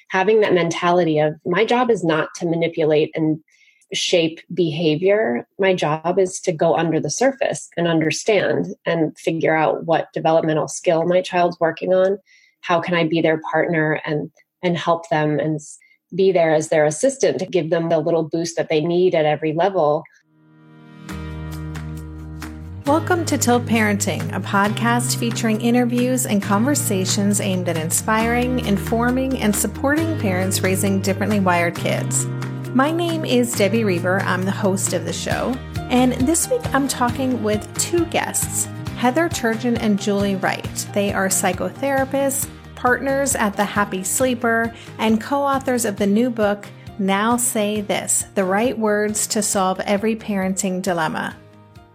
having that mentality of my job is not to manipulate and shape behavior. My job is to go under the surface and understand and figure out what developmental skill my child's working on. How can I be their partner and help them and be there as their assistant to give them the little boost that they need at every level. Welcome to Tilt Parenting, a podcast featuring interviews and conversations aimed at inspiring, informing, and supporting parents raising differently wired kids. My name is Debbie Reber. I'm the host of the show. And this week I'm talking with two guests, Heather Turgeon and Julie Wright. They are psychotherapists, partners at The Happy Sleeper, and co-authors of the new book, Now Say This, The Right Words to Solve Every Parenting Dilemma.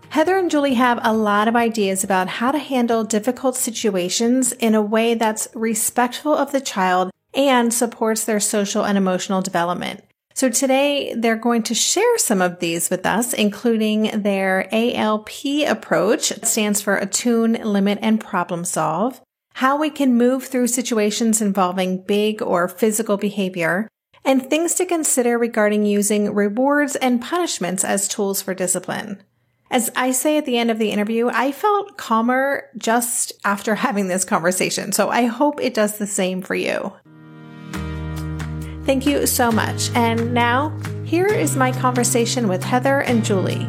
Heather and Julie have a lot of ideas about how to handle difficult situations in a way that's respectful of the child and supports their social and emotional development. So today they're going to share some of these with us, including their ALP approach. It stands for Attune, Limit, and Problem Solve. How we can move through situations involving big or physical behavior, and things to consider regarding using rewards and punishments as tools for discipline. As I say at the end of the interview, I felt calmer just after having this conversation, so I hope it does the same for you. Thank you so much. And now, here is my conversation with Heather and Julie.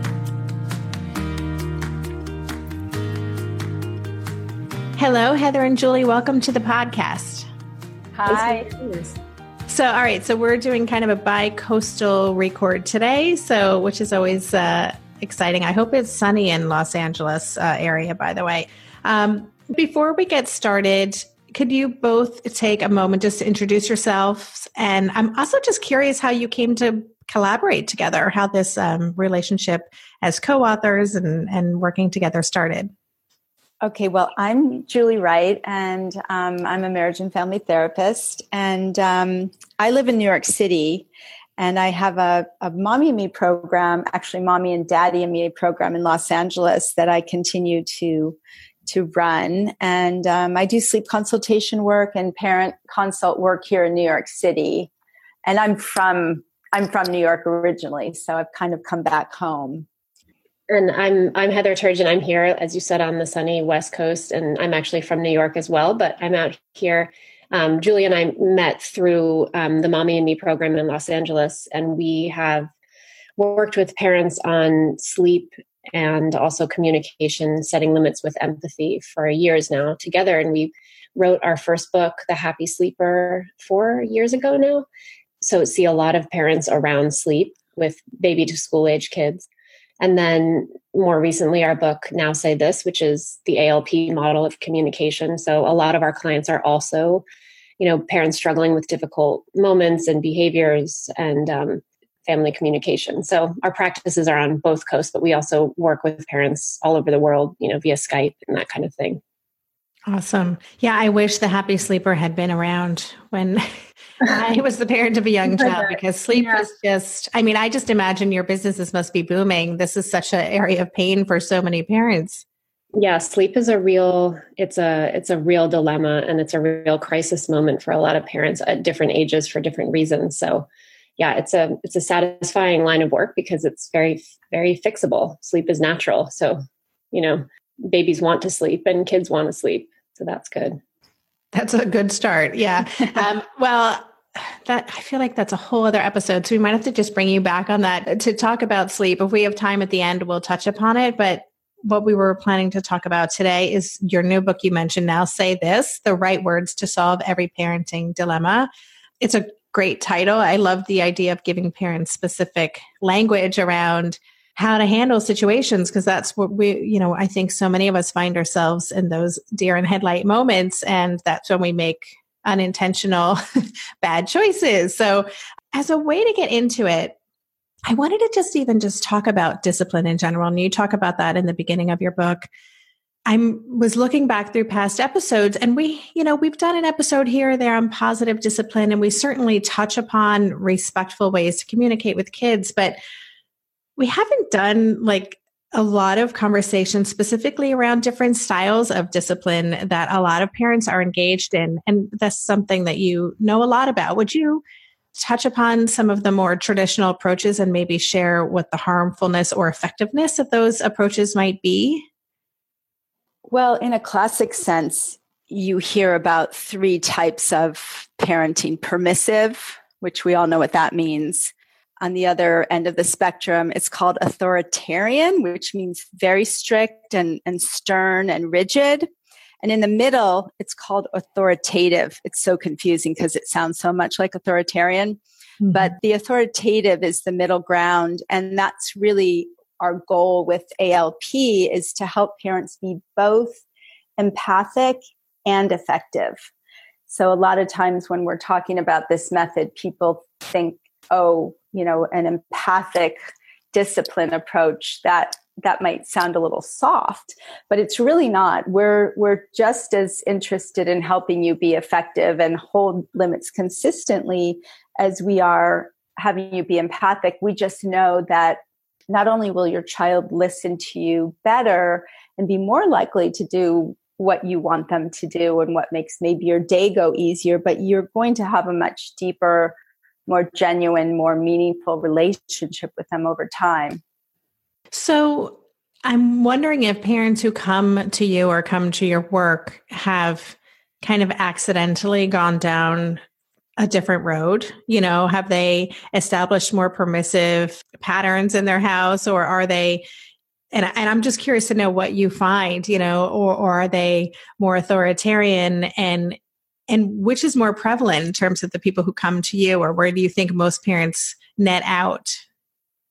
Hello, Heather and Julie. Welcome to the podcast. Hi. So, all right. So we're doing kind of a bi-coastal record today, which is always exciting. I hope it's sunny in Los Angeles area, by the way. Before we get started, could you both take a moment just to introduce yourselves? And I'm also just curious how you came to collaborate together, how this relationship as co-authors and working together started. Okay, well, I'm Julie Wright, and I'm a marriage and family therapist. And I live in New York City. And I have a Mommy and Me program, actually Mommy and Daddy and Me program in Los Angeles that I continue to run. And I do sleep consultation work and parent consult work here in New York City. And I'm from New York originally, so I've kind of come back home. And I'm Heather Turgeon. I'm here, as you said, on the sunny West Coast, and I'm actually from New York as well, but I'm out here. Julie and I met through the Mommy and Me program in Los Angeles, and we have worked with parents on sleep and also communication, setting limits with empathy for years now together. And we wrote our first book, The Happy Sleeper, 4 years ago now. So see a lot of parents around sleep with baby to school age kids. And then more recently, our book, Now Say This, which is the ALP model of communication. So a lot of our clients are also, parents struggling with difficult moments and behaviors and family communication. So our practices are on both coasts, but we also work with parents all over the world, via Skype and that kind of thing. Awesome. Yeah, I wish the Happy Sleeper had been around when I was the parent of a young child, because sleep is just, I just imagine your businesses must be booming. This is such an area of pain for so many parents. Yeah, sleep is a real dilemma, and it's a real crisis moment for a lot of parents at different ages for different reasons. So yeah, it's a satisfying line of work because it's very, very fixable. Sleep is natural. So, babies want to sleep and kids want to sleep. So that's good. That's a good start. Yeah. Well, I feel like that's a whole other episode. So we might have to just bring you back on that to talk about sleep. If we have time at the end, we'll touch upon it. But what we were planning to talk about today is your new book you mentioned, Now Say This, The Right Words to Solve Every Parenting Dilemma. It's a great title. I love the idea of giving parents specific language around how to handle situations, because that's what I think so many of us find ourselves in those deer in headlight moments. And that's when we make unintentional bad choices. So as a way to get into it, I wanted to just talk about discipline in general. And you talk about that in the beginning of your book. I was looking back through past episodes, and we've done an episode here or there on positive discipline, and we certainly touch upon respectful ways to communicate with kids, but we haven't done like a lot of conversation specifically around different styles of discipline that a lot of parents are engaged in. And that's something that you know a lot about. Would you touch upon some of the more traditional approaches and maybe share what the harmfulness or effectiveness of those approaches might be? Well, in a classic sense, you hear about 3 types of parenting: permissive, which we all know what that means. On the other end of the spectrum, it's called authoritarian, which means very strict and stern and rigid. And in the middle, it's called authoritative. It's so confusing because it sounds so much like authoritarian. Mm-hmm. But the authoritative is the middle ground. And that's really our goal with ALP, is to help parents be both empathic and effective. So a lot of times when we're talking about this method, people think, oh, an empathic discipline approach, that might sound a little soft, but it's really not. We're just as interested in helping you be effective and hold limits consistently as we are having you be empathic. We just know that not only will your child listen to you better and be more likely to do what you want them to do and what makes maybe your day go easier, but you're going to have a much deeper, more genuine, more meaningful relationship with them over time. So I'm wondering if parents who come to you or come to your work have kind of accidentally gone down a different road. Have they established more permissive patterns in their house, or are they, and I'm just curious to know what you find, or are they more authoritarian, and which is more prevalent in terms of the people who come to you, or where do you think most parents net out?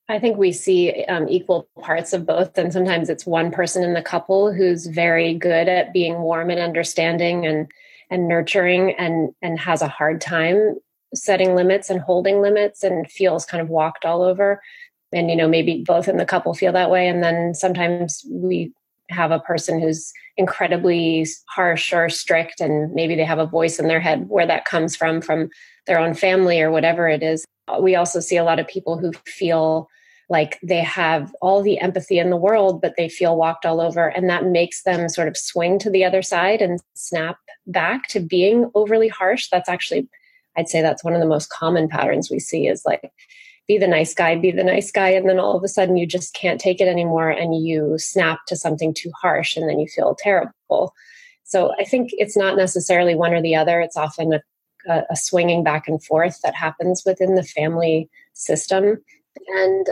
I think we see equal parts of both. And sometimes it's one person in the couple who's very good at being warm and understanding and nurturing and has a hard time setting limits and holding limits and feels kind of walked all over. And, maybe both in the couple feel that way. And then sometimes we have a person who's incredibly harsh or strict, and maybe they have a voice in their head where that comes from their own family or whatever it is. We also see a lot of people who feel like they have all the empathy in the world, but they feel walked all over. And that makes them sort of swing to the other side and snap back to being overly harsh. That's actually, I'd say that's one of the most common patterns we see, is like, be the nice guy. And then all of a sudden you just can't take it anymore and you snap to something too harsh and then you feel terrible. So I think it's not necessarily one or the other. It's often a swinging back and forth that happens within the family system. And,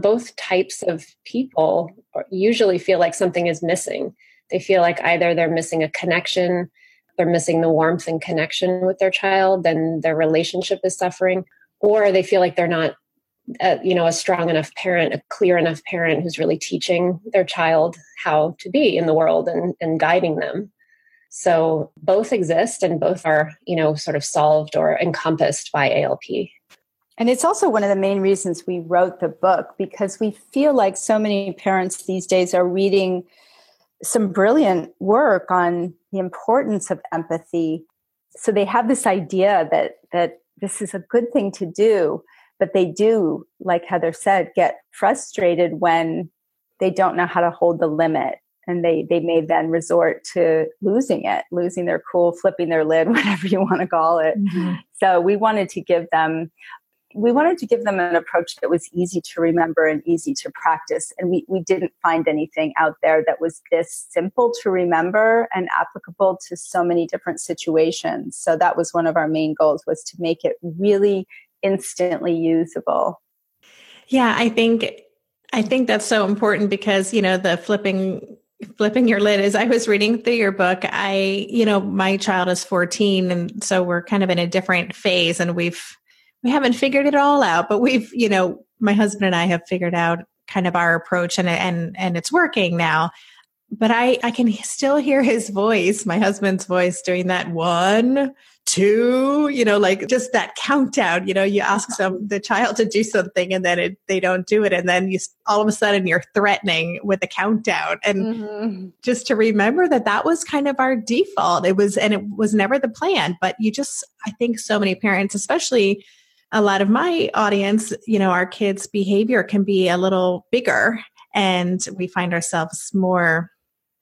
both types of people usually feel like something is missing. They feel like either they're missing a connection, they're missing the warmth and connection with their child, then their relationship is suffering, or they feel like they're not, a strong enough parent, a clear enough parent who's really teaching their child how to be in the world and guiding them. So both exist and both are, sort of solved or encompassed by ALP. And it's also one of the main reasons we wrote the book, because we feel like so many parents these days are reading some brilliant work on the importance of empathy. So they have this idea that this is a good thing to do, but they do, like Heather said, get frustrated when they don't know how to hold the limit. And they may then resort to losing their cool, flipping their lid, whatever you want to call it. Mm-hmm. So we wanted to give them an approach that was easy to remember and easy to practice. And we didn't find anything out there that was this simple to remember and applicable to so many different situations. So that was one of our main goals, was to make it really instantly usable. Yeah, I think that's so important, because, the flipping your lid, as I was reading through your book, my child is 14. And so we're kind of in a different phase, and we haven't figured it all out, but we've, my husband and I have figured out kind of our approach, and it's working now. But I can still hear his voice, my husband's voice, doing that 1, 2, like just that countdown. You ask the child to do something, and then they don't do it, and then all of a sudden you're threatening with a countdown. And just to remember that was kind of our default. It was never the plan. But I think so many parents, especially a lot of my audience, our kids' behavior can be a little bigger. and we find ourselves more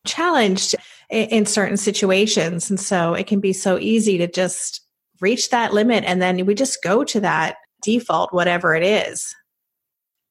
challenged in certain situations. And so it can be so easy to just reach that limit and then we just go to that default, whatever it is.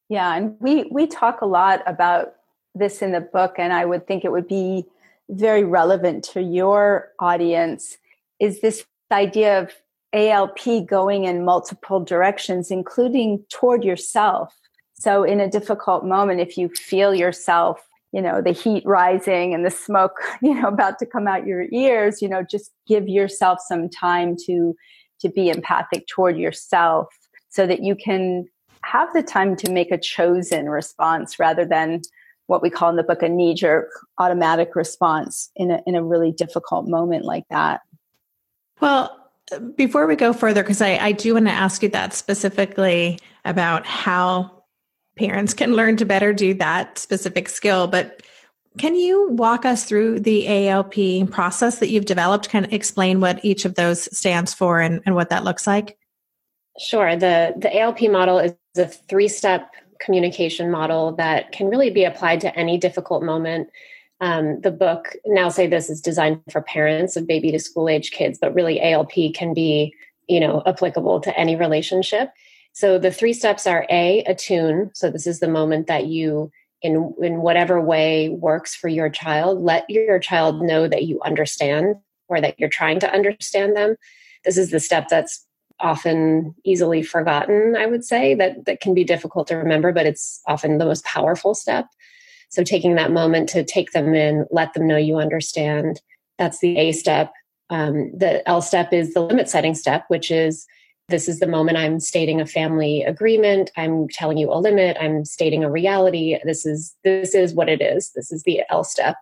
Yeah, and we talk a lot about this in the book, and I would think it would be very relevant to your audience, is this idea of ALP going in multiple directions, including toward yourself. So in a difficult moment, if you feel yourself, the heat rising and the smoke, about to come out your ears, just give yourself some time to be empathic toward yourself so that you can have the time to make a chosen response rather than what we call in the book a knee-jerk automatic response in a really difficult moment like that. Well, before we go further, because I do want to ask you that specifically about how parents can learn to better do that specific skill, but can you walk us through the ALP process that you've developed, kind of explain what each of those stands for and what that looks like? Sure. The ALP model is a 3-step communication model that can really be applied to any difficult moment. The book Now Say This is designed for parents of baby to school age kids, but really ALP can be, applicable to any relationship. So the 3 steps are attune. So this is the moment that you, in whatever way works for your child, let your child know that you understand or that you're trying to understand them. This is the step that's often easily forgotten, I would say, that can be difficult to remember, but it's often the most powerful step. So taking that moment to take them in, let them know you understand, that's the A step. The L step is the limit setting step, which is, this is the moment I'm stating a family agreement. I'm telling you a limit. I'm stating a reality. This is what it is. This is the L step.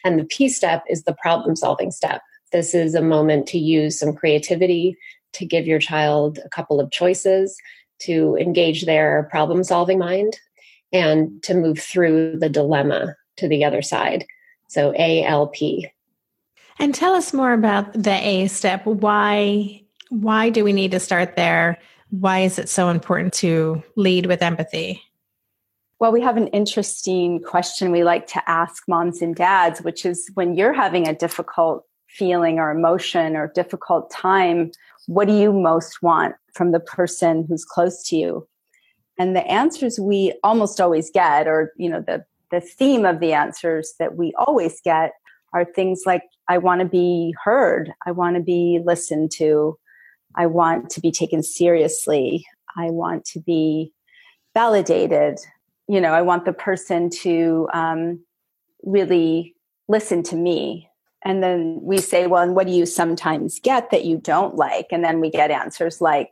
And the P step is the problem solving step. This is a moment to use some creativity, to give your child a couple of choices, to engage their problem solving mind, and to move through the dilemma to the other side. So ALP. And tell us more about the A step. Why do we need to start there? Why is it so important to lead with empathy? Well, we have an interesting question we like to ask moms and dads, which is, when you're having a difficult feeling or emotion or difficult time, what do you most want from the person who's close to you? And the answers we almost always get, or, the theme of the answers that we always get are things like, I want to be heard. I want to be listened to. I want to be taken seriously. I want to be validated. I want the person to really listen to me. And then we say, well, and what do you sometimes get that you don't like? And then we get answers like,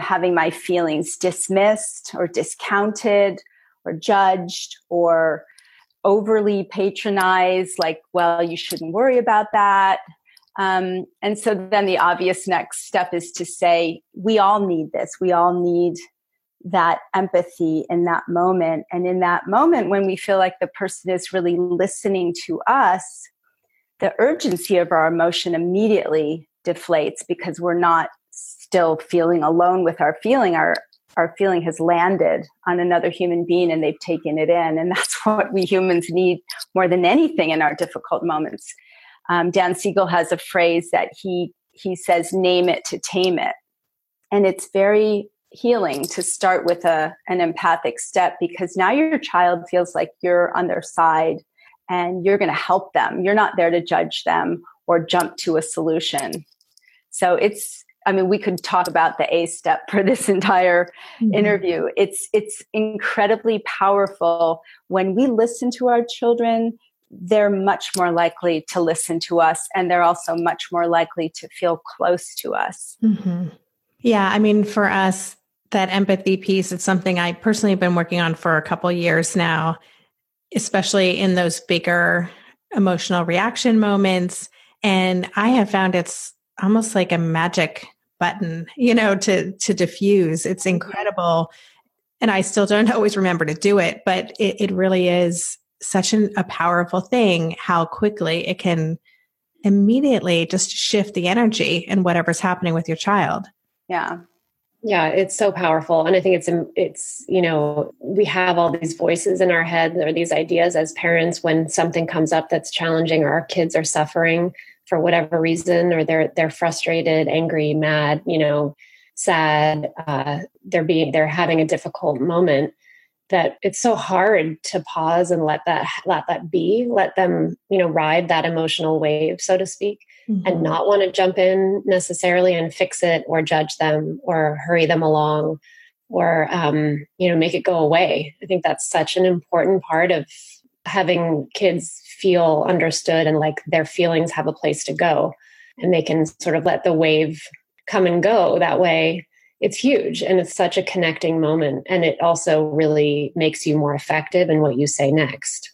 having my feelings dismissed or discounted or judged or overly patronized, like, well, you shouldn't worry about that. And so then the obvious next step is to say, we all need this. We all need that empathy in that moment. And in that moment, when we feel like the person is really listening to us, the urgency of our emotion immediately deflates because we're not still feeling alone with our feeling. Our feeling has landed on another human being and they've taken it in. And that's what we humans need more than anything in our difficult moments. Dan Siegel has a phrase that he says, name it to tame it. And it's very healing to start with an empathic step, because now your child feels like you're on their side and you're going to help them. You're not there to judge them or jump to a solution. So we could talk about the A step for this entire interview. It's incredibly powerful. When we listen to our children, they're much more likely to listen to us, and they're also much more likely to feel close to us. Mm-hmm. Yeah. For us, that empathy piece, it's something I personally have been working on for a couple of years now, especially in those bigger emotional reaction moments. And I have found it's almost like a magic button, to diffuse. It's incredible. And I still don't always remember to do it, but it really is such a powerful thing, how quickly it can immediately just shift the energy and whatever's happening with your child. Yeah. Yeah, it's so powerful. And I think it's, we have all these voices in our head or these ideas as parents when something comes up that's challenging or our kids are suffering for whatever reason, or they're frustrated, angry, mad, sad, they're having a difficult moment, that it's so hard to pause and let that be, let them, ride that emotional wave, so to speak, and not want to jump in necessarily and fix it or judge them or hurry them along or, make it go away. I think that's such an important part of having kids feel understood and like their feelings have a place to go, and they can sort of let the wave come and go that way. It's huge. And it's such a connecting moment. And it also really makes you more effective in what you say next.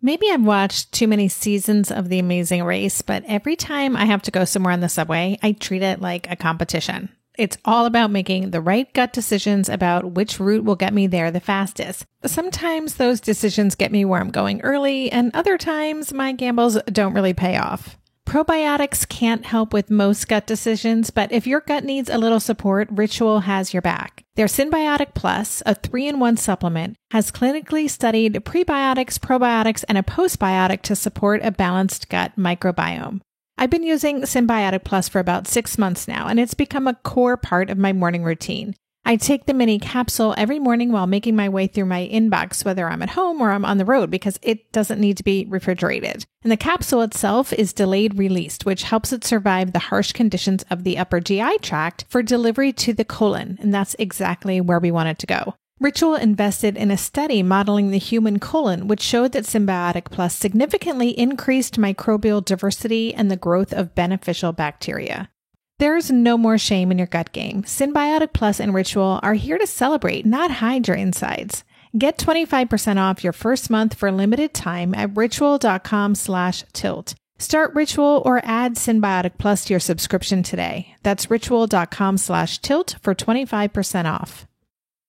Maybe I've watched too many seasons of The Amazing Race, but every time I have to go somewhere on the subway, I treat it like a competition. It's all about making the right gut decisions about which route will get me there the fastest. Sometimes those decisions get me where I'm going early, and other times my gambles don't really pay off. Probiotics can't help with most gut decisions, but if your gut needs a little support, Ritual has your back. Their Synbiotic Plus, a 3-in-1 supplement, has clinically studied prebiotics, probiotics, and a postbiotic to support a balanced gut microbiome. I've been using Synbiotic Plus for about 6 months now, and it's become a core part of my morning routine. I take the mini capsule every morning while making my way through my inbox, whether I'm at home or I'm on the road, because it doesn't need to be refrigerated. And the capsule itself is delayed released, which helps it survive the harsh conditions of the upper GI tract for delivery to the colon. And that's exactly where we want it to go. Ritual invested in a study modeling the human colon, which showed that Synbiotic Plus significantly increased microbial diversity and the growth of beneficial bacteria. There's no more shame in your gut game. Synbiotic Plus and Ritual are here to celebrate, not hide your insides. Get 25% off your first month for a limited time at ritual.com/tilt. Start Ritual or add Synbiotic Plus to your subscription today. That's ritual.com/tilt for 25% off.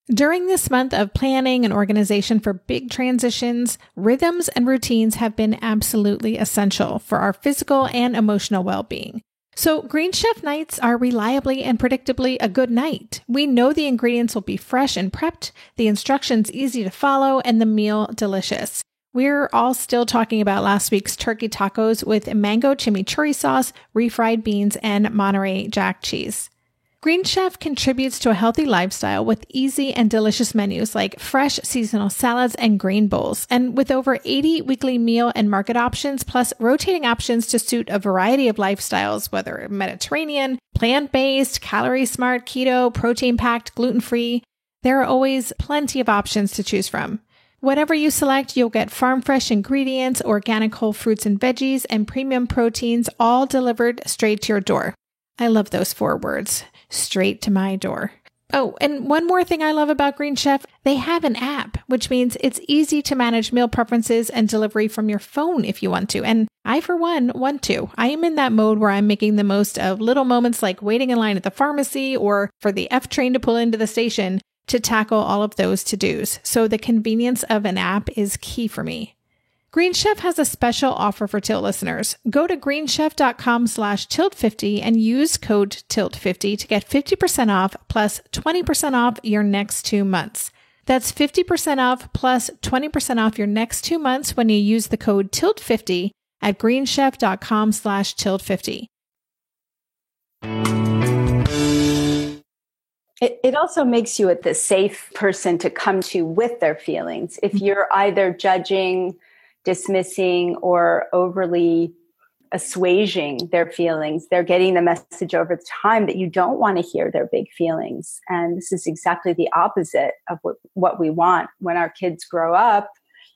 During this month of planning and organization for big transitions, rhythms and routines have been absolutely essential for our physical and emotional well-being. So Green Chef nights are reliably and predictably a good night. We know the ingredients will be fresh and prepped, the instructions easy to follow, and the meal delicious. We're all still talking about last week's turkey tacos with mango chimichurri sauce, refried beans, and Monterey Jack cheese. Green Chef contributes to a healthy lifestyle with easy and delicious menus like fresh seasonal salads and green bowls. And with over 80 weekly meal and market options, plus rotating options to suit a variety of lifestyles, whether Mediterranean, plant-based, calorie-smart, keto, protein-packed, gluten-free, there are always plenty of options to choose from. Whatever you select, you'll get farm-fresh ingredients, organic whole fruits and veggies, and premium proteins, all delivered straight to your door. I love those 4 words. Straight to my door. Oh, and one more thing I love about Green Chef, they have an app, which means it's easy to manage meal preferences and delivery from your phone if you want to. And I, for one, want to. I am in that mode where I'm making the most of little moments like waiting in line at the pharmacy or for the F train to pull into the station to tackle all of those to-dos. So the convenience of an app is key for me. Green Chef has a special offer for Tilt listeners. Go to greenchef.com/tilt50 and use code TILT50 to get 50% off plus 20% off your next 2 months. That's 50% off plus 20% off your next 2 months when you use the code TILT50 at greenchef.com/tilt50. It also makes you the safe person to come to with their feelings. If you're either judging, dismissing, or overly assuaging their feelings, they're getting the message over time that you don't want to hear their big feelings. And this is exactly the opposite of what we want. When our kids grow up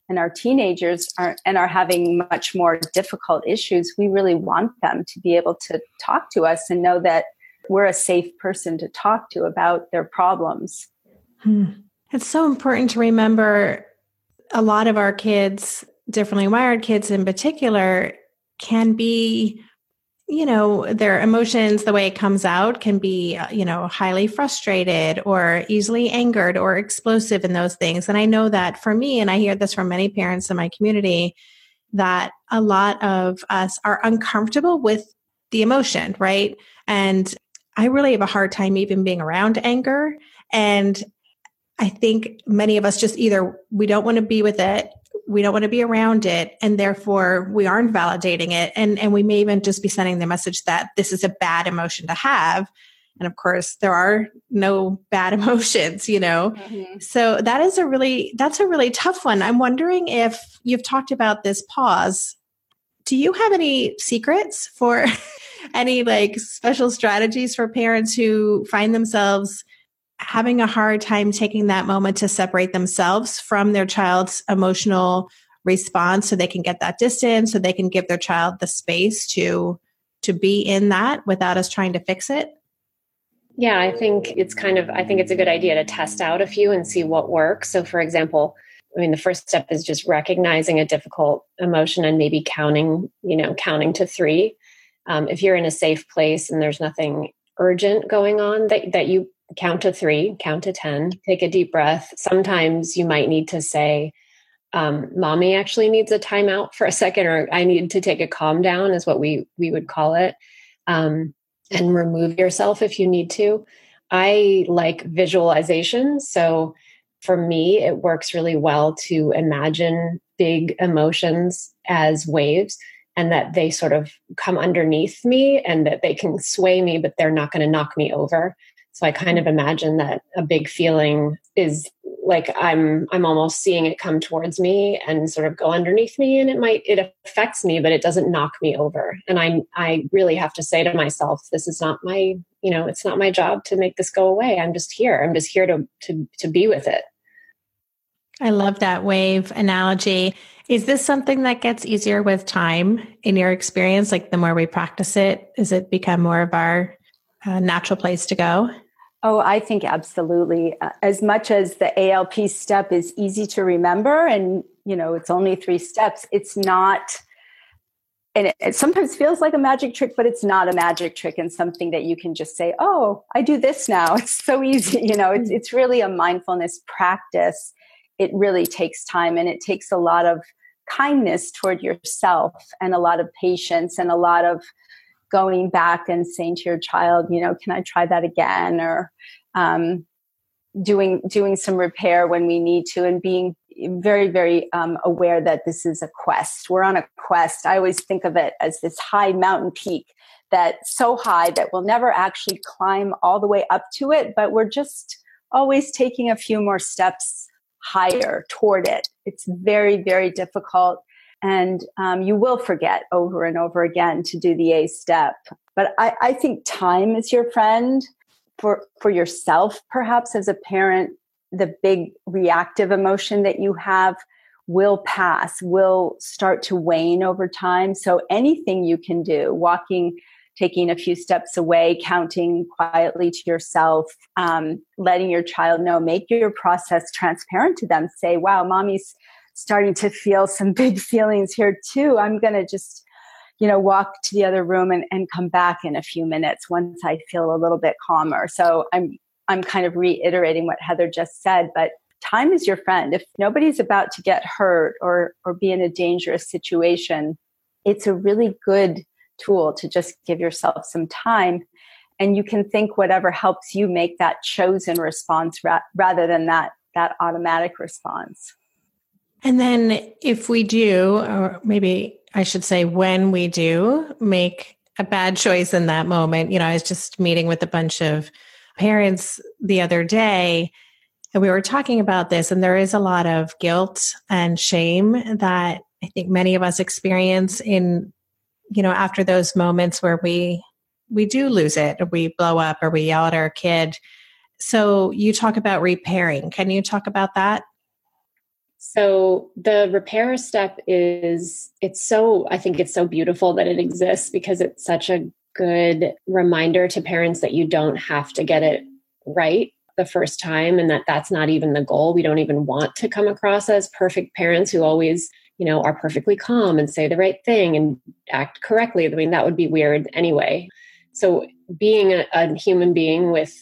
and our teenagers are having much more difficult issues, we really want them to be able to talk to us and know that we're a safe person to talk to about their problems. It's so important to remember a lot of our kids, differently wired kids in particular, can be, their emotions, the way it comes out can be, highly frustrated or easily angered or explosive in those things. And I know that for me, and I hear this from many parents in my community, that a lot of us are uncomfortable with the emotion, right? And I really have a hard time even being around anger. And I think many of us just either we don't want to be with it, we don't want to be around it, and therefore we aren't validating it. And we may even just be sending the message that this is a bad emotion to have. And of course, there are no bad emotions, Mm-hmm. So that's a really tough one. I'm wondering if you've talked about this pause. Do you have any secrets for any like special strategies for parents who find themselves having a hard time taking that moment to separate themselves from their child's emotional response so they can get that distance, so they can give their child the space to be in that without us trying to fix it? Yeah, I think it's a good idea to test out a few and see what works. So for example, the first step is just recognizing a difficult emotion and maybe counting to 3. If you're in a safe place and there's nothing urgent going on, that you count to 3, count to 10, take a deep breath. Sometimes you might need to say, mommy actually needs a timeout for a second, or I need to take a calm down is what we would call it. And remove yourself if you need to. I like visualization. So for me, it works really well to imagine big emotions as waves and that they sort of come underneath me and that they can sway me, but they're not going to knock me over. So I kind of imagine that a big feeling is like I'm almost seeing it come towards me and sort of go underneath me, and it affects me, but it doesn't knock me over. And I really have to say to myself, this is not my, it's not my job to make this go away. I'm just here. I'm just here to be with it. I love that wave analogy. Is this something that gets easier with time in your experience? Like the more we practice it, does it become more of our natural place to go? Oh, I think absolutely. As much as the ALP step is easy to remember and, it's only 3 steps, it's not, and it sometimes feels like a magic trick, but it's not a magic trick and something that you can just say, oh, I do this now. It's so easy. It's really a mindfulness practice. It really takes time, and it takes a lot of kindness toward yourself and a lot of patience and a lot of going back and saying to your child, can I try that again? Or doing some repair when we need to, and being very, very aware that this is a quest. We're on a quest. I always think of it as this high mountain peak that's so high that we'll never actually climb all the way up to it, but we're just always taking a few more steps higher toward it. It's very, very difficult. And you will forget over and over again to do the A step. But I think time is your friend for yourself, perhaps as a parent. The big reactive emotion that you have will pass, will start to wane over time. So anything you can do, walking, taking a few steps away, counting quietly to yourself, letting your child know, make your process transparent to them. Say, wow, mommy's starting to feel some big feelings here too. I'm going to just, walk to the other room and come back in a few minutes once I feel a little bit calmer. So I'm kind of reiterating what Heather just said, but time is your friend. If nobody's about to get hurt or be in a dangerous situation, it's a really good tool to just give yourself some time, and you can think whatever helps you make that chosen response rather than that automatic response. And then if we do, or maybe I should say when we do make a bad choice in that moment, I was just meeting with a bunch of parents the other day, and we were talking about this, and there is a lot of guilt and shame that I think many of us experience in, after those moments where we do lose it, or we blow up, or we yell at our kid. So you talk about repairing. Can you talk about that? So the repair step I think it's so beautiful that it exists, because it's such a good reminder to parents that you don't have to get it right the first time, and that's not even the goal. We don't even want to come across as perfect parents who always, are perfectly calm and say the right thing and act correctly. That would be weird anyway. So being a human being with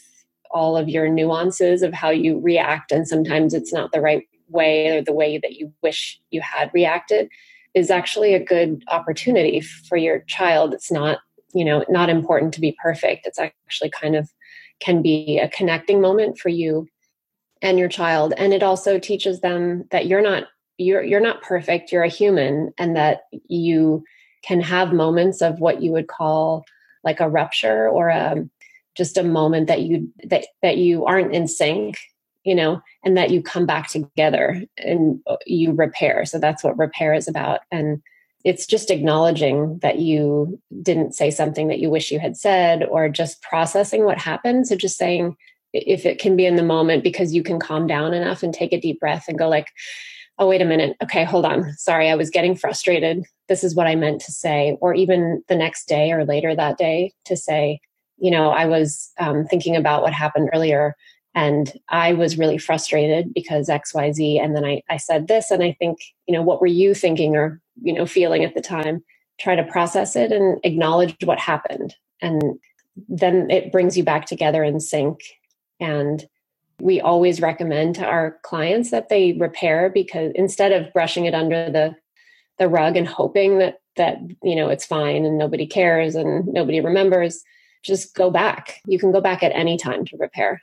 all of your nuances of how you react, and sometimes it's not the right way or the way that you wish you had reacted, is actually a good opportunity for your child. It's not not important to be perfect. It's actually kind of can be a connecting moment for you and your child. And it also teaches them that you're not perfect, you're a human, and that you can have moments of what you would call like a rupture or just a moment that you aren't in sync, and that you come back together and you repair. So that's what repair is about. And it's just acknowledging that you didn't say something that you wish you had said, or just processing what happened. So just saying, if it can be in the moment, because you can calm down enough and take a deep breath and go like, oh, wait a minute. Okay, hold on. Sorry, I was getting frustrated. This is what I meant to say. Or even the next day or later that day to say, I was thinking about what happened earlier, and I was really frustrated because X, Y, Z. And then I said this, and I think, what were you thinking or, feeling at the time? Try to process it and acknowledge what happened. And then it brings you back together in sync. And we always recommend to our clients that they repair, because instead of brushing it under the rug and hoping that it's fine and nobody cares and nobody remembers, just go back. You can go back at any time to repair.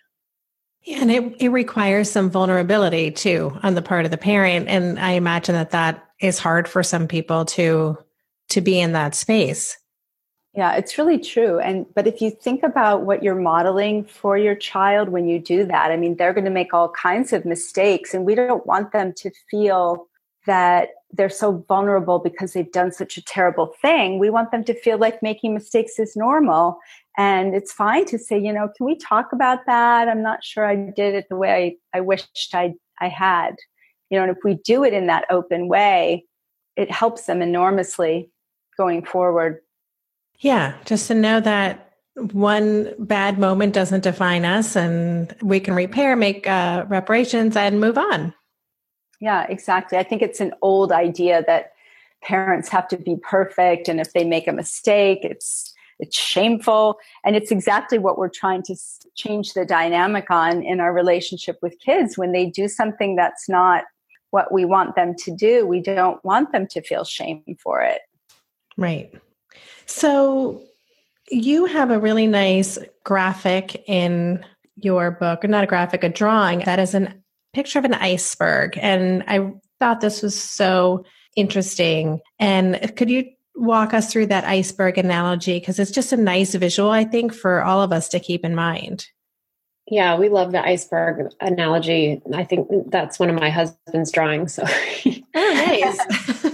Yeah, and it requires some vulnerability too on the part of the parent. And I imagine that is hard for some people to be in that space. Yeah, it's really true. But if you think about what you're modeling for your child when you do that, I mean, they're going to make all kinds of mistakes, and we don't want them to feel that they're so vulnerable because they've done such a terrible thing. We want them to feel like making mistakes is normal. And it's fine to say, can we talk about that? I'm not sure I did it the way I wished I had. And if we do it in that open way, it helps them enormously going forward. Yeah, just to know that one bad moment doesn't define us, and we can repair, make reparations, and move on. Yeah, exactly. I think it's an old idea that parents have to be perfect, and if they make a mistake, it's shameful. And it's exactly what we're trying to change the dynamic on in our relationship with kids. When they do something that's not what we want them to do, we don't want them to feel shame for it. Right. So you have a really nice graphic in your book, or not a graphic, a drawing that is a picture of an iceberg. And I thought this was so interesting. And could you walk us through that iceberg analogy? Because it's just a nice visual, I think, for all of us to keep in mind. Yeah, we love the iceberg analogy. I think that's one of my husband's drawings. So. Oh, nice.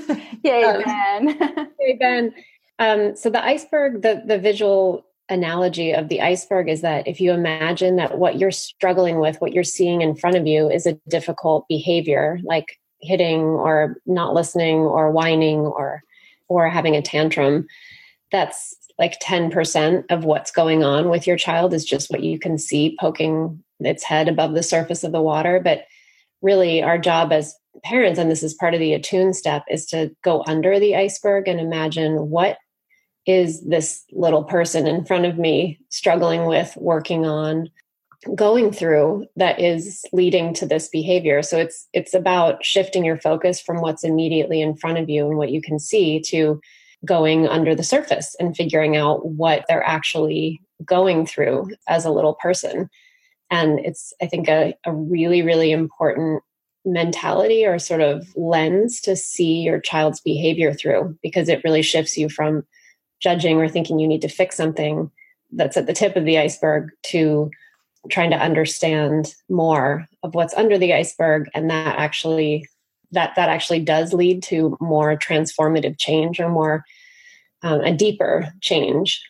Yay, Ben. Yay, Ben. So the iceberg, the visual analogy of the iceberg is that if you imagine that what you're struggling with, what you're seeing in front of you is a difficult behavior, like hitting or not listening or whining or having a tantrum, that's like 10% of what's going on with your child is just what you can see poking its head above the surface of the water. But really our job as parents, and this is part of the attune step, is to go under the iceberg and imagine, what is this little person in front of me struggling with, working on, going through, that is leading to this behavior. So it's about shifting your focus from what's immediately in front of you and what you can see to going under the surface and figuring out what they're actually going through as a little person. And it's, I think, a really, really important mentality or sort of lens to see your child's behavior through, because it really shifts you from judging or thinking you need to fix something that's at the tip of the iceberg to trying to understand more of what's under the iceberg. And that actually does lead to more transformative change, or more a deeper change.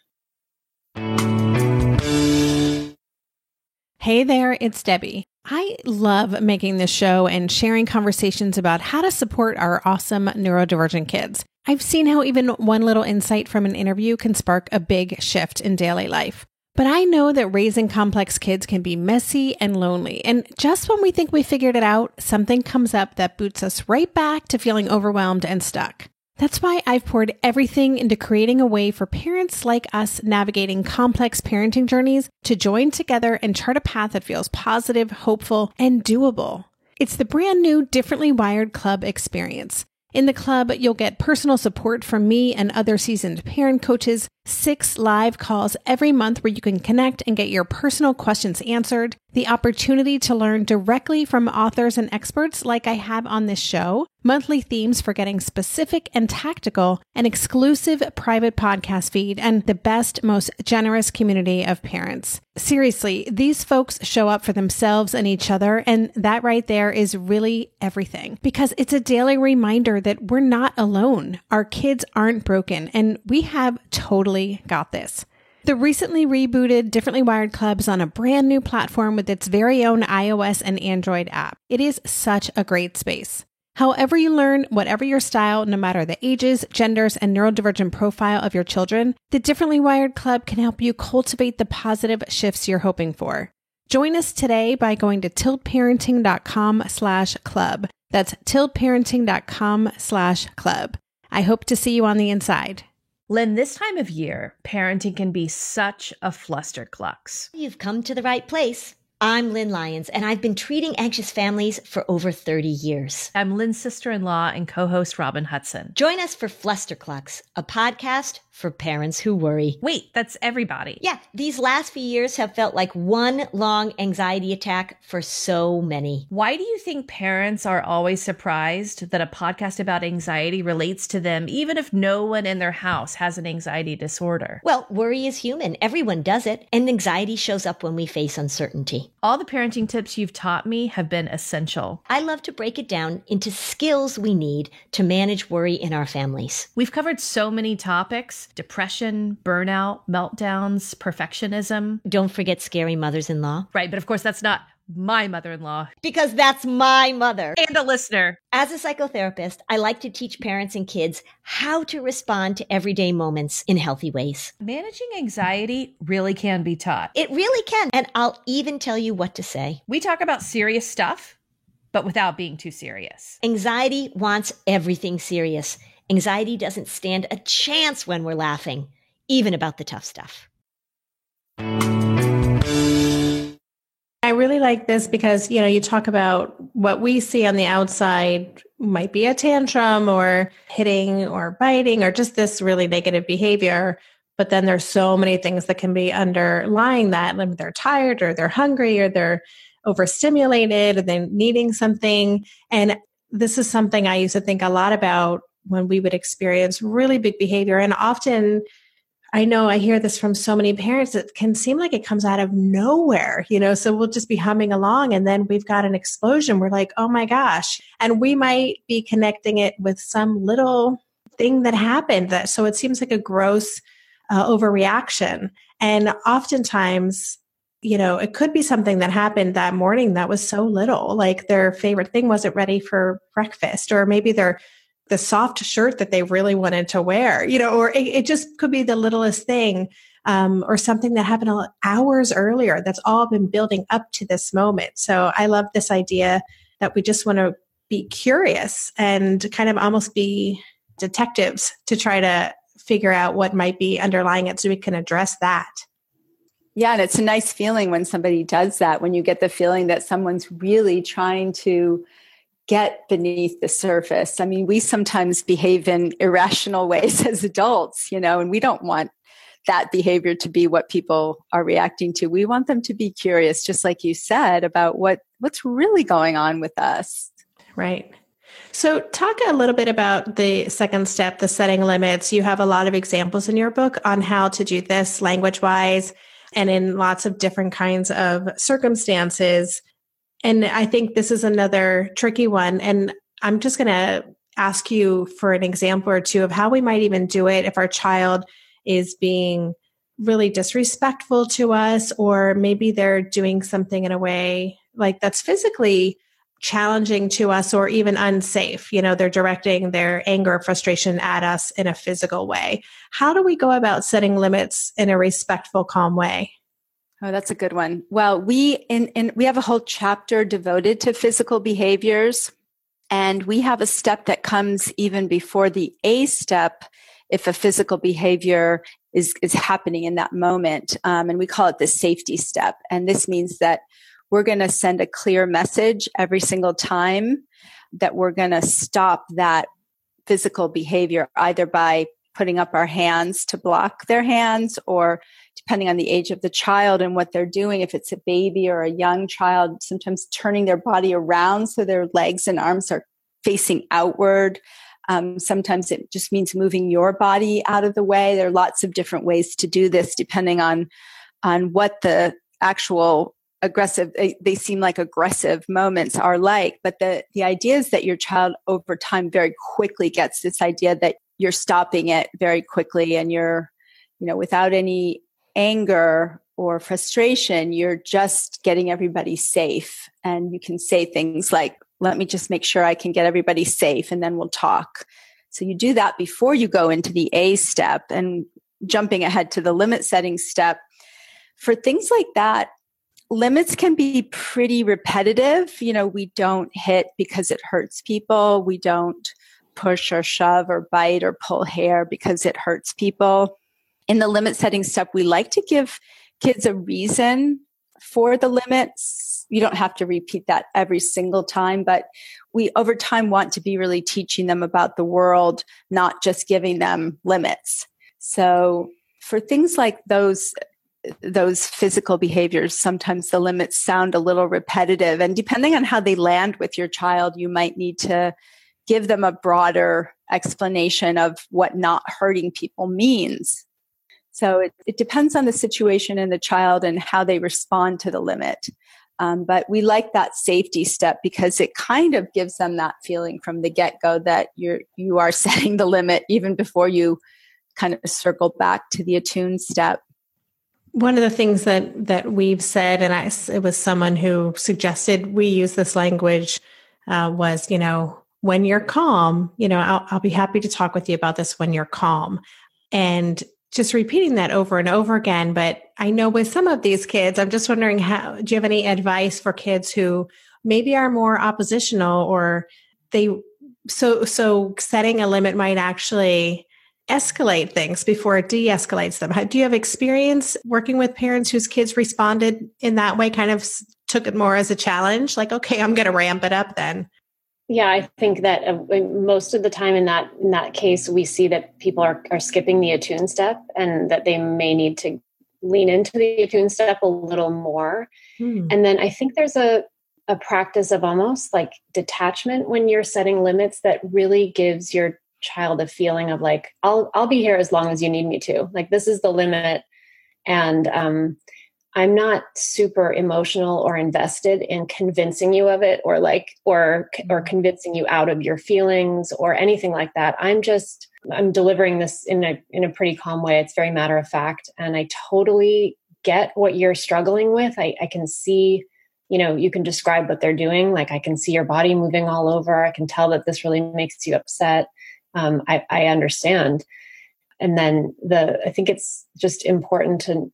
Hey there, it's Debbie. I love making this show and sharing conversations about how to support our awesome neurodivergent kids. I've seen how even one little insight from an interview can spark a big shift in daily life. But I know that raising complex kids can be messy and lonely. And just when we think we figured it out, something comes up that boots us right back to feeling overwhelmed and stuck. That's why I've poured everything into creating a way for parents like us navigating complex parenting journeys to join together and chart a path that feels positive, hopeful, and doable. It's the brand new Differently Wired Club experience. In the club, you'll get personal support from me and other seasoned parent coaches, 6 live calls every month where you can connect and get your personal questions answered, the opportunity to learn directly from authors and experts like I have on this show, monthly themes for getting specific and tactical, an exclusive private podcast feed, and the best, most generous community of parents. Seriously, these folks show up for themselves and each other, and that right there is really everything, because it's a daily reminder that we're not alone. Our kids aren't broken, and we have totally got this. The recently rebooted Differently Wired Club is on a brand new platform with its very own iOS and Android app. It is such a great space. However you learn, whatever your style, no matter the ages, genders, and neurodivergent profile of your children, the Differently Wired Club can help you cultivate the positive shifts you're hoping for. Join us today by going to tiltparenting.com/club. That's tiltparenting.com/club. I hope to see you on the inside. Lynn, this time of year, parenting can be such a flusterclux. You've come to the right place. I'm Lynn Lyons, and I've been treating anxious families for over 30 years. I'm Lynn's sister-in-law and co-host Robin Hudson. Join us for Flusterclux, a podcast for parents who worry. Wait, that's everybody. Yeah, these last few years have felt like one long anxiety attack for so many. Why do you think parents are always surprised that a podcast about anxiety relates to them, even if no one in their house has an anxiety disorder? Well, worry is human. Everyone does it. And anxiety shows up when we face uncertainty. All the parenting tips you've taught me have been essential. I love to break it down into skills we need to manage worry in our families. We've covered so many topics: depression, burnout, meltdowns, perfectionism. Don't forget scary mothers-in-law. Right, but of course that's not my mother-in-law. Because that's my mother. And a listener. As a psychotherapist, I like to teach parents and kids how to respond to everyday moments in healthy ways. Managing anxiety really can be taught. It really can. And I'll even tell you what to say. We talk about serious stuff, but without being too serious. Anxiety wants everything serious. Anxiety doesn't stand a chance when we're laughing, even about the tough stuff. I really like this because, you talk about what we see on the outside might be a tantrum or hitting or biting or just this really negative behavior. But then there's so many things that can be underlying that. Like they're tired or they're hungry or they're overstimulated or they're needing something. And this is something I used to think a lot about when we would experience really big behavior. And often, I know I hear this from so many parents, it can seem like it comes out of nowhere, so we'll just be humming along and then we've got an explosion. We're like, oh my gosh. And we might be connecting it with some little thing that happened so it seems like a gross overreaction. And oftentimes, it could be something that happened that morning that was so little, like their favorite thing wasn't ready for breakfast, or maybe the soft shirt that they really wanted to wear, or it just could be the littlest thing, or something that happened hours earlier that's all been building up to this moment. So I love this idea that we just want to be curious and kind of almost be detectives to try to figure out what might be underlying it so we can address that. Yeah, and it's a nice feeling when somebody does that, when you get the feeling that someone's really trying to get beneath the surface. I mean, we sometimes behave in irrational ways as adults, and we don't want that behavior to be what people are reacting to. We want them to be curious, just like you said, about what's really going on with us. Right. So talk a little bit about the second step, the setting limits. You have a lot of examples in your book on how to do this language-wise and in lots of different kinds of circumstances. And I think this is another tricky one. And I'm just going to ask you for an example or two of how we might even do it if our child is being really disrespectful to us, or maybe they're doing something in a way like that's physically challenging to us or even unsafe. They're directing their anger or frustration at us in a physical way. How do we go about setting limits in a respectful, calm way? Oh, that's a good one. Well, we have a whole chapter devoted to physical behaviors, and we have a step that comes even before the A step if a physical behavior is happening in that moment, and we call it the safety step. And this means that we're going to send a clear message every single time that we're going to stop that physical behavior, either by putting up our hands to block their hands, or depending on the age of the child and what they're doing, if it's a baby or a young child, sometimes turning their body around so their legs and arms are facing outward. Sometimes it just means moving your body out of the way. There are lots of different ways to do this depending on what the actual aggressive, they seem like aggressive moments are like. But the idea is that your child over time very quickly gets this idea that you're stopping it very quickly, and you're, without any anger or frustration, you're just getting everybody safe. And you can say things like, let me just make sure I can get everybody safe, and then we'll talk. So you do that before you go into the A step. And jumping ahead to the limit setting step, for things like that, limits can be pretty repetitive. We don't hit because it hurts people. We don't push or shove or bite or pull hair because it hurts people. In the limit setting step, we like to give kids a reason for the limits. You don't have to repeat that every single time, but we over time want to be really teaching them about the world, not just giving them limits. So for things like those physical behaviors, sometimes the limits sound a little repetitive. And depending on how they land with your child, you might need to give them a broader explanation of what not hurting people means. So it depends on the situation and the child and how they respond to the limit. But we like that safety step because it kind of gives them that feeling from the get-go that you are setting the limit even before you kind of circle back to the attune step. One of the things that we've said, and it was someone who suggested we use this language, was, when you're calm, I'll be happy to talk with you about this when you're calm. And just repeating that over and over again. But I know with some of these kids, I'm just wondering, do you have any advice for kids who maybe are more oppositional, or so setting a limit might actually escalate things before it de-escalates them? Do you have experience working with parents whose kids responded in that way, kind of took it more as a challenge? Like, okay, I'm going to ramp it up then. Yeah, I think that most of the time in that case, we see that people are skipping the attune step, and that they may need to lean into the attune step a little more. And then I think there's a practice of almost like detachment when you're setting limits that really gives your child a feeling of like, I'll be here as long as you need me to. Like, this is the limit. And I'm not super emotional or invested in convincing you of it, or convincing you out of your feelings or anything like that. I'm delivering this in a pretty calm way. It's very matter of fact. And I totally get what you're struggling with. I can see, you can describe what they're doing. Like, I can see your body moving all over. I can tell that this really makes you upset. I understand. And then I think it's just important to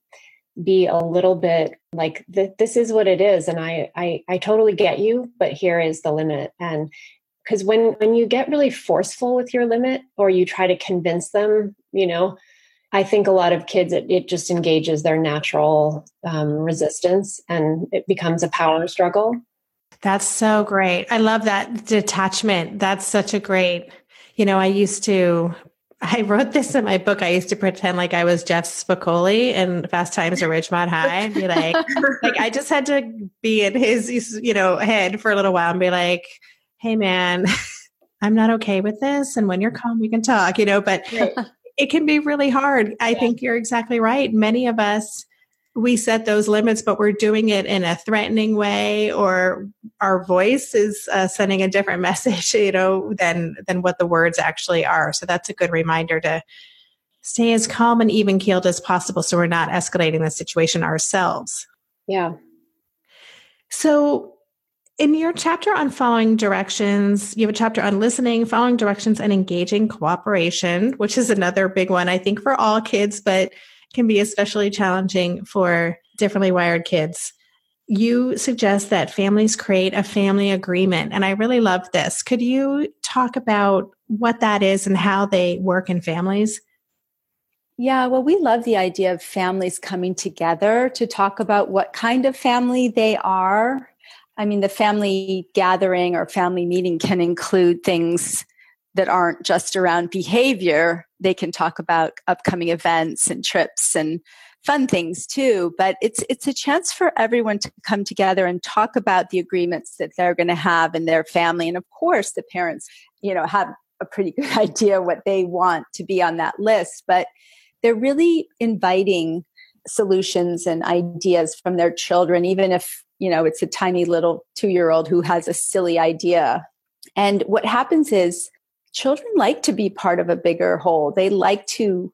be a little bit like, this is what it is. And I totally get you, but here is the limit. And because when you get really forceful with your limit, or you try to convince them, I think a lot of kids, it just engages their natural resistance, and it becomes a power struggle. That's so great. I love that detachment. That's such a great, I wrote this in my book. I used to pretend like I was Jeff Spicoli in Fast Times at Ridgemont High, and be like I just had to be in his, head for a little while and be like, hey man, I'm not okay with this. And when you're calm, we can talk, but right. It can be really hard. I think you're exactly right. Many of us, we set those limits, but we're doing it in a threatening way, or our voice is sending a different message, than what the words actually are. So that's a good reminder to stay as calm and even keeled as possible, so we're not escalating the situation ourselves. Yeah. So in your chapter on following directions, you have a chapter on listening, following directions, and engaging cooperation, which is another big one, I think, for all kids, but can be especially challenging for differently wired kids. You suggest that families create a family agreement, and I really love this. Could you talk about what that is and how they work in families? Yeah, well, we love the idea of families coming together to talk about what kind of family they are. I mean, the family gathering or family meeting can include things that aren't just around behavior. They can talk about upcoming events and trips and fun things too. But it's a chance for everyone to come together and talk about the agreements that they're going to have in their family. And of course, the parents, have a pretty good idea what they want to be on that list, but they're really inviting solutions and ideas from their children, even if, it's a tiny little 2-year-old who has a silly idea. And what happens is children like to be part of a bigger whole. They like to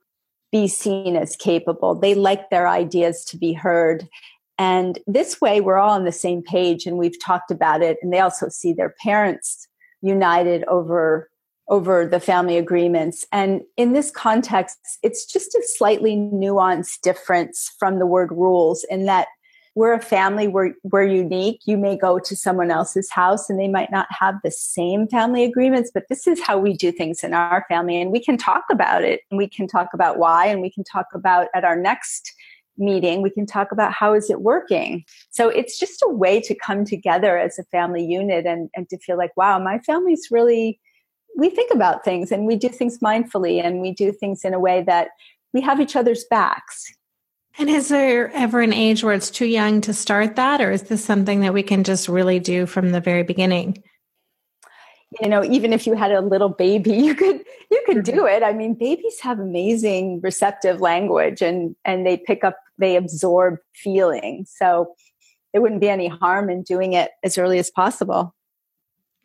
be seen as capable. They like their ideas to be heard. And this way we're all on the same page and we've talked about it. And they also see their parents united over the family agreements. And in this context, it's just a slightly nuanced difference from the word rules in that we're a family, we're unique. You may go to someone else's house and they might not have the same family agreements, but this is how we do things in our family. And we can talk about it and we can talk about why, and we can talk about at our next meeting, we can talk about how is it working. So it's just a way to come together as a family unit and to feel like, wow, my family's really, we think about things and we do things mindfully and we do things in a way that we have each other's backs. And is there ever an age where it's too young to start that? Or is this something that we can just really do from the very beginning? Even if you had a little baby, you could do it. I mean, babies have amazing receptive language and they absorb feeling. So there wouldn't be any harm in doing it as early as possible.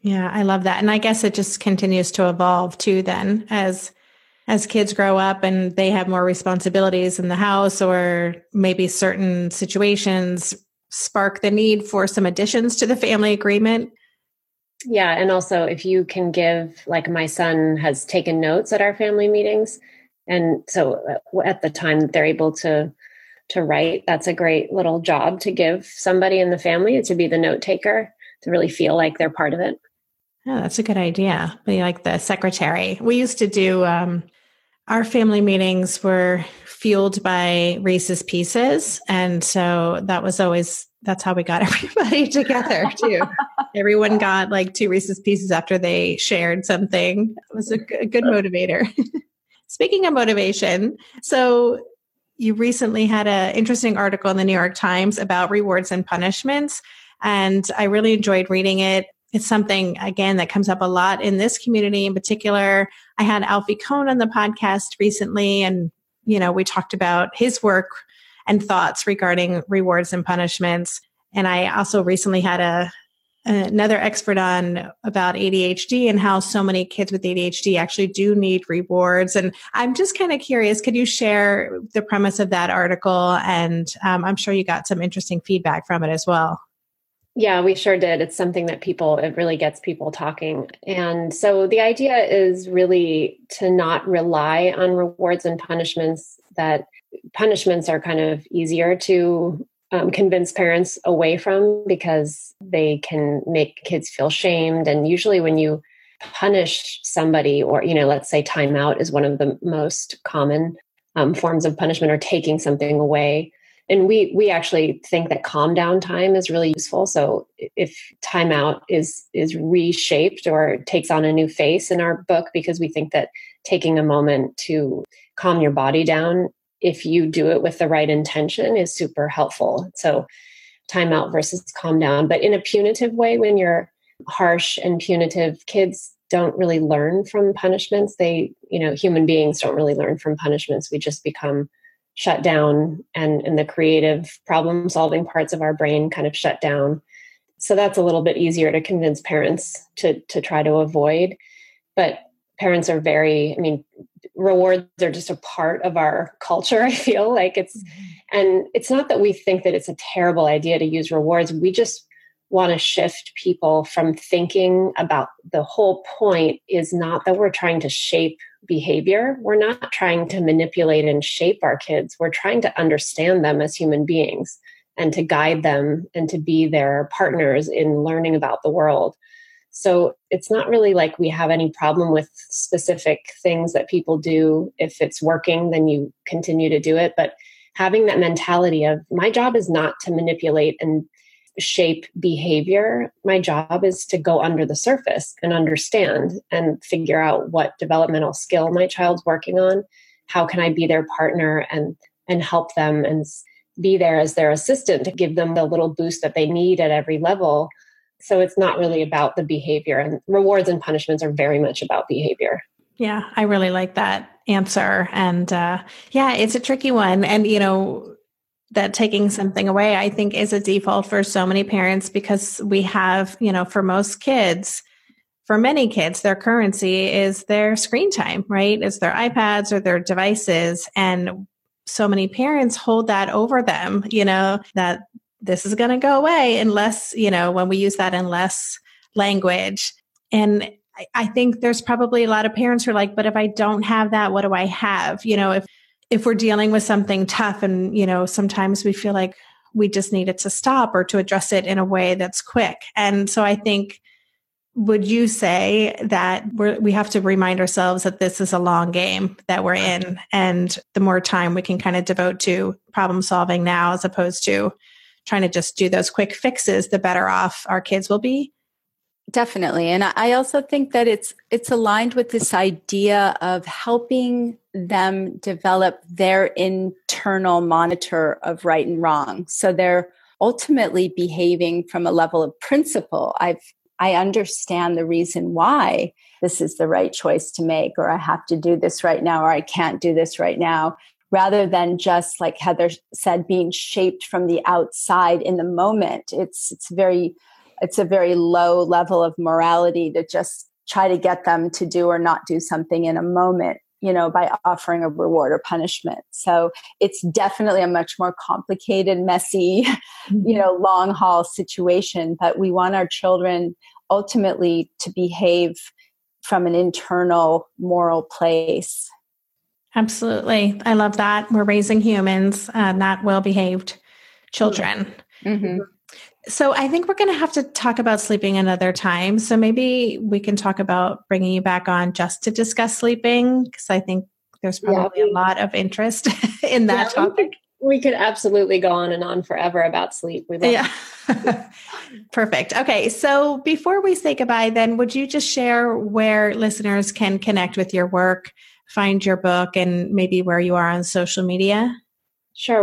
Yeah, I love that. And I guess it just continues to evolve too then as kids grow up and they have more responsibilities in the house, or maybe certain situations spark the need for some additions to the family agreement. Yeah. And also if you can give, like my son has taken notes at our family meetings. And so at the time they're able to write, that's a great little job to give somebody in the family, to be the note taker, to really feel like they're part of it. Oh, that's a good idea. Be like the secretary. We used to do, our family meetings were fueled by Reese's Pieces. And so that's how we got everybody together too. Everyone got like 2 Reese's Pieces after they shared something. It was a good motivator. Speaking of motivation, so you recently had an interesting article in the New York Times about rewards and punishments. And I really enjoyed reading it. It's something, again, that comes up a lot in this community in particular. I had Alfie Kohn on the podcast recently, and, we talked about his work and thoughts regarding rewards and punishments. And I also recently had another expert on about ADHD and how so many kids with ADHD actually do need rewards. And I'm just kind of curious, could you share the premise of that article? And I'm sure you got some interesting feedback from it as well. Yeah, we sure did. It's something that it really gets people talking. And so the idea is really to not rely on rewards and punishments. That punishments are kind of easier to convince parents away from because they can make kids feel shamed. And usually when you punish somebody, or, let's say timeout is one of the most common forms of punishment, or taking something away. And we actually think that calm down time is really useful. So if timeout is reshaped or takes on a new face in our book, because we think that taking a moment to calm your body down, if you do it with the right intention, is super helpful. So timeout versus calm down. But in a punitive way, when you're harsh and punitive, kids don't really learn from punishments. Human beings don't really learn from punishments. We just become shut down, and the creative problem solving parts of our brain kind of shut down. So that's a little bit easier to convince parents to try to avoid. But parents are rewards are just a part of our culture. I feel like and it's not that we think that it's a terrible idea to use rewards. We just want to shift people from thinking about the whole point is not that we're trying to shape behavior. We're not trying to manipulate and shape our kids. We're trying to understand them as human beings and to guide them and to be their partners in learning about the world. So it's not really like we have any problem with specific things that people do. If it's working, then you continue to do it. But having that mentality of my job is not to manipulate and shape behavior. My job is to go under the surface and understand and figure out what developmental skill my child's working on. How can I be their partner and help them and be there as their assistant to give them the little boost that they need at every level. So it's not really about the behavior, and rewards and punishments are very much about behavior. Yeah, I really like that answer. And yeah, it's a tricky one. And, that taking something away, I think, is a default for so many parents, because we have, for most kids, for many kids, their currency is their screen time, right? It's their iPads or their devices. And so many parents hold that over them, that this is going to go away unless, when we use that in less language. And I think there's probably a lot of parents who are like, but if I don't have that, what do I have? If we're dealing with something tough and, sometimes we feel like we just need it to stop or to address it in a way that's quick. And so I think, would you say that we have to remind ourselves that this is a long game that we're in, and the more time we can kind of devote to problem solving now, as opposed to trying to just do those quick fixes, the better off our kids will be? Definitely. And I also think that it's aligned with this idea of helping them develop their internal monitor of right and wrong. So they're ultimately behaving from a level of principle. I understand the reason why this is the right choice to make, or I have to do this right now, or I can't do this right now, rather than just, like Heather said, being shaped from the outside in the moment. It's a very low level of morality to just try to get them to do or not do something in a moment, by offering a reward or punishment. So it's definitely a much more complicated, messy, long haul situation. But we want our children ultimately to behave from an internal moral place. Absolutely. I love that. We're raising humans, not well-behaved children. Mm-hmm. So I think we're going to have to talk about sleeping another time. So maybe we can talk about bringing you back on just to discuss sleeping, because I think there's probably a lot of interest in that topic. We could absolutely go on and on forever about sleep. Perfect. Okay. So before we say goodbye, then would you just share where listeners can connect with your work, find your book, and maybe where you are on social media? Sure.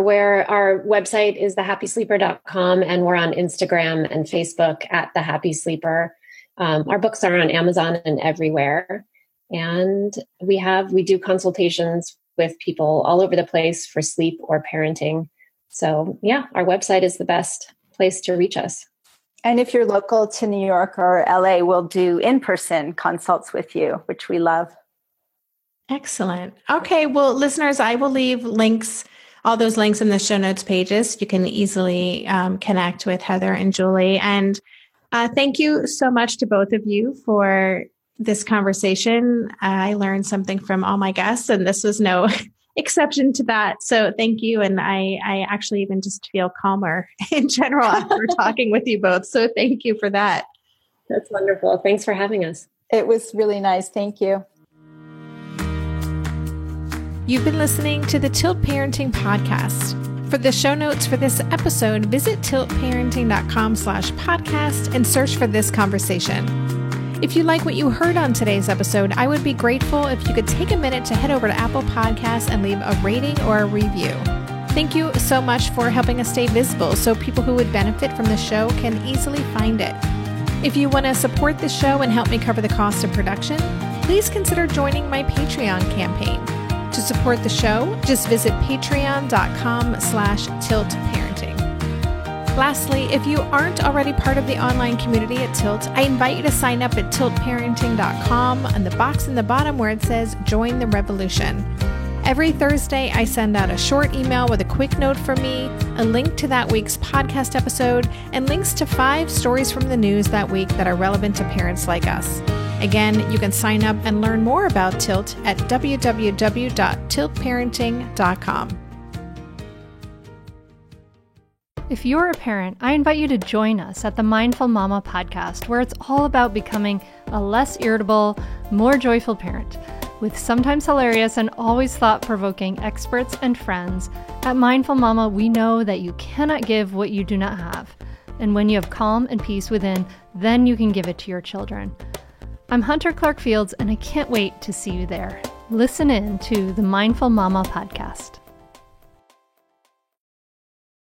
Our website is thehappysleeper.com, and we're on Instagram and Facebook at The Happy Sleeper. Our books are on Amazon and everywhere. And we do consultations with people all over the place for sleep or parenting. So yeah, our website is the best place to reach us. And if you're local to New York or LA, we'll do in-person consults with you, which we love. Excellent. Okay. Well, listeners, I will leave all those links in the show notes pages. You can easily connect with Heather and Julie. And thank you so much to both of you for this conversation. I learned something from all my guests, and this was no exception to that. So thank you. And I actually even just feel calmer in general after talking with you both. So thank you for that. That's wonderful. Thanks for having us. It was really nice. Thank you. You've been listening to the Tilt Parenting Podcast. For the show notes for this episode, visit tiltparenting.com/podcast and search for this conversation. If you like what you heard on today's episode, I would be grateful if you could take a minute to head over to Apple Podcasts and leave a rating or a review. Thank you so much for helping us stay visible so people who would benefit from the show can easily find it. If you want to support the show and help me cover the cost of production, please consider joining my Patreon campaign. To support the show, just visit patreon.com/tiltparenting. Lastly, if you aren't already part of the online community at Tilt, I invite you to sign up at tiltparenting.com on the box in the bottom where it says Join the Revolution. Every Thursday, I send out a short email with a quick note from me, a link to that week's podcast episode, and links to 5 stories from the news that week that are relevant to parents like us. Again, you can sign up and learn more about Tilt at www.tiltparenting.com. If you're a parent, I invite you to join us at the Mindful Mama podcast, where it's all about becoming a less irritable, more joyful parent. With sometimes hilarious and always thought-provoking experts and friends, at Mindful Mama, we know that you cannot give what you do not have. And when you have calm and peace within, then you can give it to your children. I'm Hunter Clark-Fields, and I can't wait to see you there. Listen in to the Mindful Mama podcast.